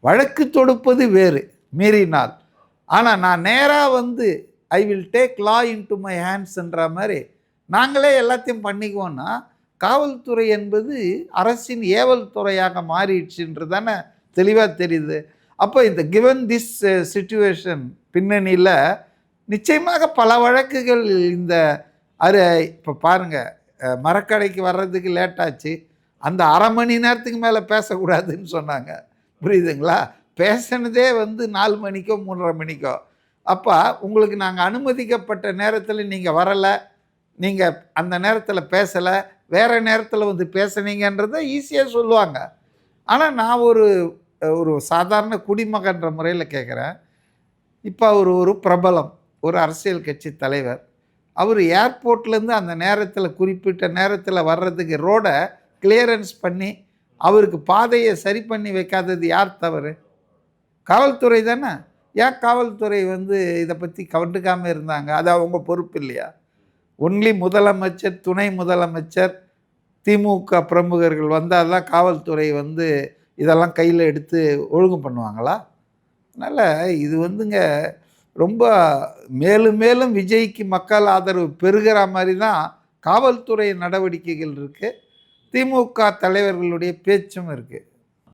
வழக்கு தொடுப்பது வேறு மீறினால். ஆனால் நான் நேராக வந்து I will take law into my ஹேண்ட்ஸ்ன்ற மாதிரி நாங்களே எல்லாத்தையும் பண்ணிக்குவோன்னா, காவல்துறை என்பது அரசின் ஏவல் துறையாக மாறிடுச்சுன்றது தானே தெளிவாக தெரியுது. அப்போ இந்த கிவன் திஸ் சிச்சுவேஷன் பின்னணியில் நிச்சயமாக பல வழக்குகள் இந்த இப்போ பாருங்கள், மரக்கடைக்கு வர்றதுக்கு லேட்டாச்சு, அந்த அரை மணி நேரத்துக்கு மேலே பேசக்கூடாதுன்னு சொன்னாங்க. புரியுதுங்களா? பேசினதே வந்து 4 மணிக்கோ 3:30 மணிக்கோ. அப்போ உங்களுக்கு நாங்கள் அனுமதிக்கப்பட்ட நேரத்தில் நீங்கள் வரலை, நீங்கள் அந்த நேரத்தில் பேசலை, வேறு நேரத்தில் வந்து பேசுனீங்கன்றதை ஈஸியாக சொல்லுவாங்க. ஆனால் நான் ஒரு சாதாரண குடிமகன்ற முறையில் கேட்குறேன். இப்போ அவர் ஒரு பிரபலம், ஒரு அரசியல் கட்சி தலைவர். அவர் ஏர்போர்ட்லேருந்து அந்த நேரத்தில் குறிப்பிட்ட நேரத்தில் வர்றதுக்கு ரோடை கிளியரன்ஸ் பண்ணி அவருக்கு பாதையை சரி பண்ணி வைக்காதது யார் தவறு? காவல்துறை தானே. ஏன் காவல்துறை வந்து இதை பற்றி கண்டுக்காமல் இருந்தாங்க? அது அவங்க பொறுப்பு இல்லையா? ஒன்லி முதலமைச்சர், துணை முதலமைச்சர், திமுக பிரமுகர்கள் வந்தால் தான் காவல்துறை வந்து இதெல்லாம் கையில் எடுத்து ஒழுங்கு பண்ணுவாங்களா? அதனால் இது வந்துங்க ரொம்ப மேலும் மேலும் விஜய்க்கு மக்கள் ஆதரவு பெருகிற மாதிரி தான் காவல்துறை நடவடிக்கைகள் இருக்குது, திமுக தலைவர்களுடைய பேச்சும் இருக்குது.